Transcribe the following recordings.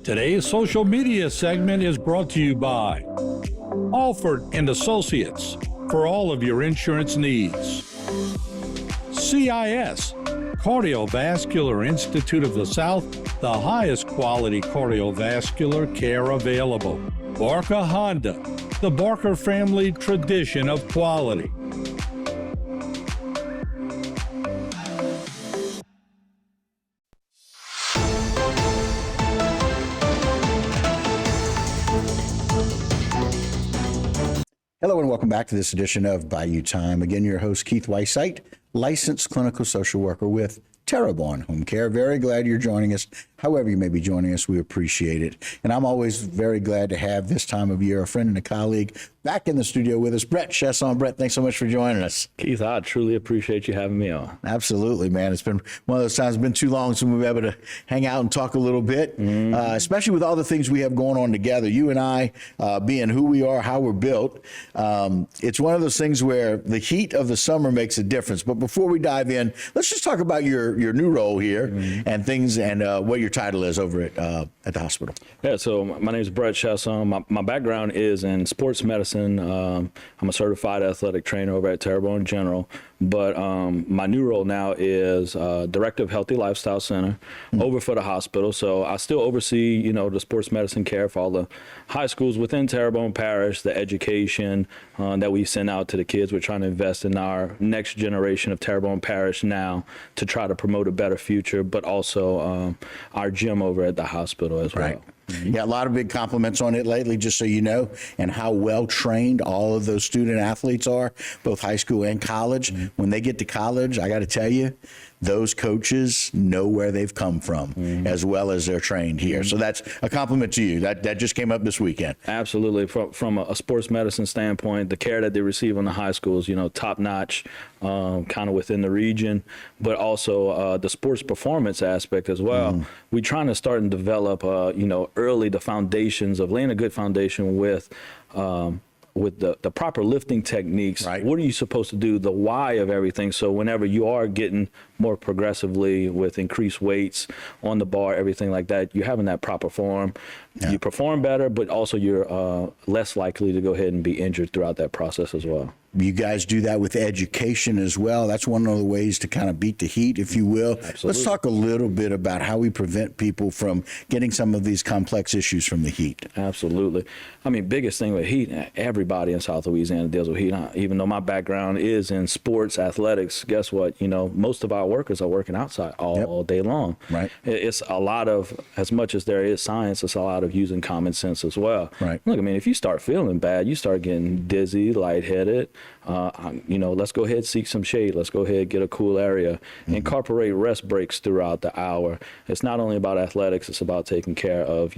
Today's social media segment is brought to you by Alford and Associates for all of your insurance needs. CIS, Cardiovascular Institute of the South, the highest quality cardiovascular care available. Barker Honda, the Barker family tradition of quality. Hello and welcome back to this edition of Bayou Time. Again, your host, Keith Weissite, licensed clinical social worker with Terrebonne Home Care. Very glad you're joining us. However you may be joining us, we appreciate it. And I'm always very glad to have this time of year a friend and a colleague back in the studio with us, Brett Chesson. Brett, thanks so much for joining us. Keith, I truly appreciate you having me on. Absolutely, man. It's been one of those times, it's been too long since we've been able to hang out and talk a little bit, especially with all the things we have going on together. You and I, being who we are, how we're built, it's one of those things where the heat of the summer makes a difference. But before we dive in, let's just talk about your new role here and things and what your title is over at the hospital. Yeah, so my name is Brett Chesson. My background is in sports medicine. I'm a certified athletic trainer over at Terrebonne General, but my new role now is Director of Healthy Lifestyle Center over for the hospital. So I still oversee, the sports medicine care for all the high schools within Terrebonne Parish, the education that we send out to the kids. We're trying to invest in our next generation of Terrebonne Parish now to try to promote a better future, but also our gym over at the hospital as well. Right. Yeah, a lot of big compliments on it lately, just so you know, and how well trained all of those student athletes are, both high school and college. When they get to college, I got to tell you, those coaches know where they've come from as well as they're trained here. So that's a compliment to you. That just came up this weekend. Absolutely. From a sports medicine standpoint, the care that they receive in the high schools, top notch, kind of within the region, but also the sports performance aspect as well. We're trying to start and develop, early the foundations of laying a good foundation with the proper lifting techniques. Right. What are you supposed to do, the why of everything, so whenever you are getting more progressively with increased weights on the bar, everything like that, you're having that proper form. Yeah. You perform better, but also you're less likely to go ahead and be injured throughout that process as well. You guys do that with education as well. That's one of the ways to kind of beat the heat, if you will. Absolutely. Let's talk a little bit about how we prevent people from getting some of these complex issues from the heat. Absolutely. I mean, biggest thing with heat, everybody in South Louisiana deals with heat. Even though my background is in sports, athletics, guess what? Most of our workers are working outside all day long. Right. It's a lot of, as much as there is science, it's a lot of using common sense as well. Right. Look, I mean, if you start feeling bad, you start getting dizzy, lightheaded, let's go ahead, seek some shade. Let's go ahead, get a cool area. Incorporate rest breaks throughout the hour. It's not only about athletics, it's about taking care of,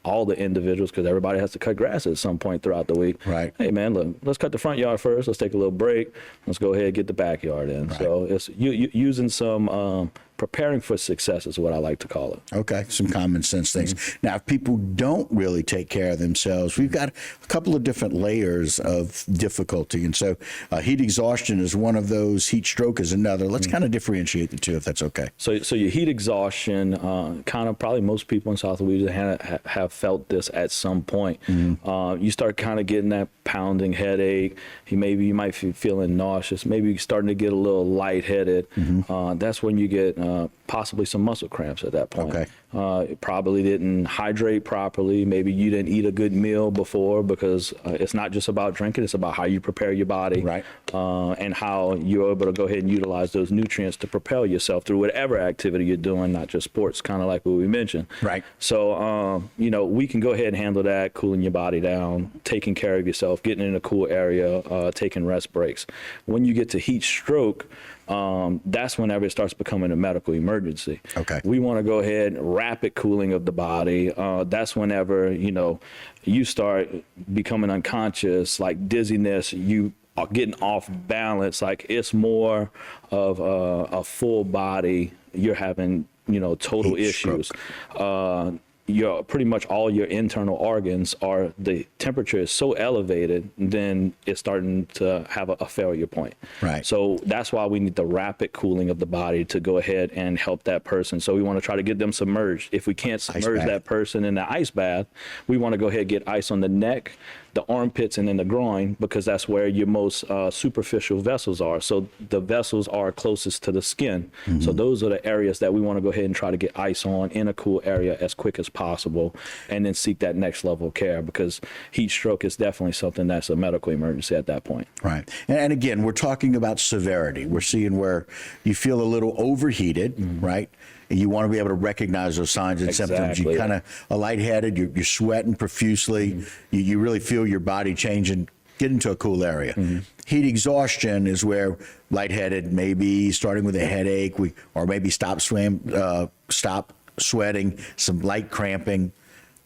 all the individuals, because everybody has to cut grass at some point throughout the week. Right. Hey, man, look, let's cut the front yard first. Let's take a little break. Let's go ahead and get the backyard in. Right. So it's using some preparing for success is what I like to call it. Okay, some common sense things. Now, if people don't really take care of themselves, we've got a couple of different layers of difficulty. And so heat exhaustion is one of those, heat stroke is another. Let's kind of differentiate the two, if that's okay. So your heat exhaustion, kind of probably most people in South Louisiana have felt this at some point. You start kind of getting that pounding headache. You might be feeling nauseous. Maybe you're starting to get a little lightheaded. That's when you get possibly some muscle cramps at that point. Okay. Probably didn't hydrate properly. Maybe you didn't eat a good meal before, because it's not just about drinking, it's about how you prepare your body. Right. And how you're able to go ahead and utilize those nutrients to propel yourself through whatever activity you're doing, not just sports, kind of like what we mentioned. Right. So, we can go ahead and handle that, cooling your body down, taking care of yourself, getting in a cool area, taking rest breaks. When you get to heat stroke, that's whenever it starts becoming a medical emergency. Okay. We want to go ahead and rapid cooling of the body. That's whenever, you start becoming unconscious, like dizziness, you are getting off balance, like it's more of a full body. You're having, total Heat issues. pretty much all your internal organs are, the temperature is so elevated, then it's starting to have a failure point. Right. So that's why we need the rapid cooling of the body to go ahead and help that person. So we want to try to get them submerged. If we can't submerge that person in the ice bath, we want to go ahead and get ice on the neck, the armpits, and then the groin, because that's where your most superficial vessels are. So the vessels are closest to the skin. So those are the areas that we want to go ahead and try to get ice on in a cool area as quick as possible, and then seek that next level of care, because heat stroke is definitely something that's a medical emergency at that point. Right. And again, we're talking about severity. We're seeing where you feel a little overheated, right? And you want to be able to recognize those signs and symptoms. You kind of are lightheaded, you're sweating profusely, you really feel your body change and get into a cool area. Heat exhaustion is where lightheaded, maybe starting with a headache, or maybe stop sweating, some light cramping.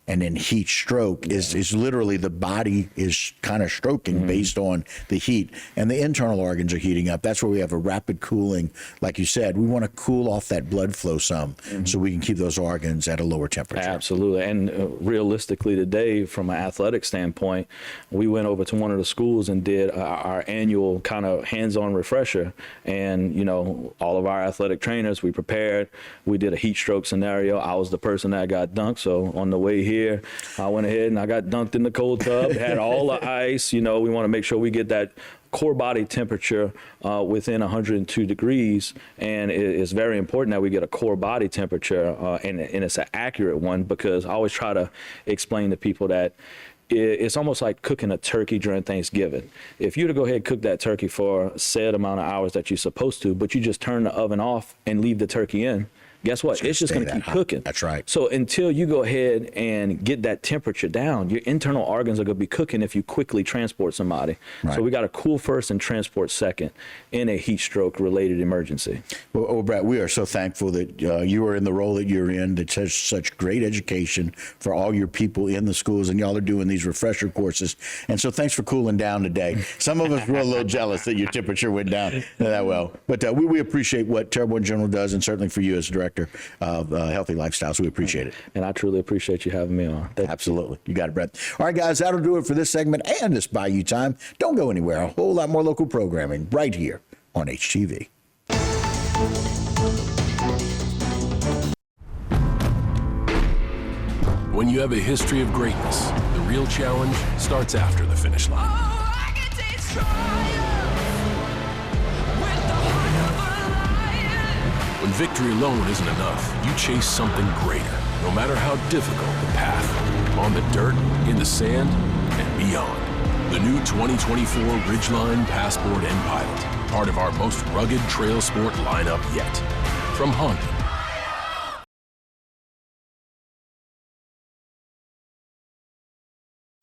And then heat stroke is literally the body is kind of stroking based on the heat, and the internal organs are heating up. That's where we have a rapid cooling. Like you said, we want to cool off that blood flow some so we can keep those organs at a lower temperature. Absolutely. And realistically today, from an athletic standpoint, we went over to one of the schools and did our annual kind of hands-on refresher. And, you know, all of our athletic trainers, we prepared. We did a heat stroke scenario. I was the person that got dunked. So on the way here, I went ahead and I got dunked in the cold tub, had all the ice. You know, we want to make sure we get that core body temperature within 102 degrees, and it's very important that we get a core body temperature, and it's an accurate one, because I always try to explain to people that it's almost like cooking a turkey during Thanksgiving. If you were to go ahead and cook that turkey for a set amount of hours that you're supposed to, but you just turn the oven off and leave the turkey in, guess what? It's just going to keep cooking. That's right. So until you go ahead and get that temperature down, your internal organs are going to be cooking if you quickly transport somebody. Right. So we got to cool first and transport second in a heat stroke related emergency. Well, Brett, we are so thankful that you are in the role that you're in, that has such great education for all your people in the schools, and y'all are doing these refresher courses. And so thanks for cooling down today. Some of us were a little jealous that your temperature went down that well. But we appreciate what Terrebonne General does, and certainly for you as Director of Healthy Lifestyles. We appreciate it. And I truly appreciate you having me on. Absolutely. You got it, Brett. All right, guys, that'll do it for this segment and this Bayou Time. Don't go anywhere. A whole lot more local programming right here on HTV. When you have a history of greatness, the real challenge starts after the finish line. When victory alone isn't enough, you chase something greater, no matter how difficult the path, on the dirt, in the sand, and beyond. The new 2024 Ridgeline, Passport, and Pilot, part of our most rugged trail sport lineup yet. From Honda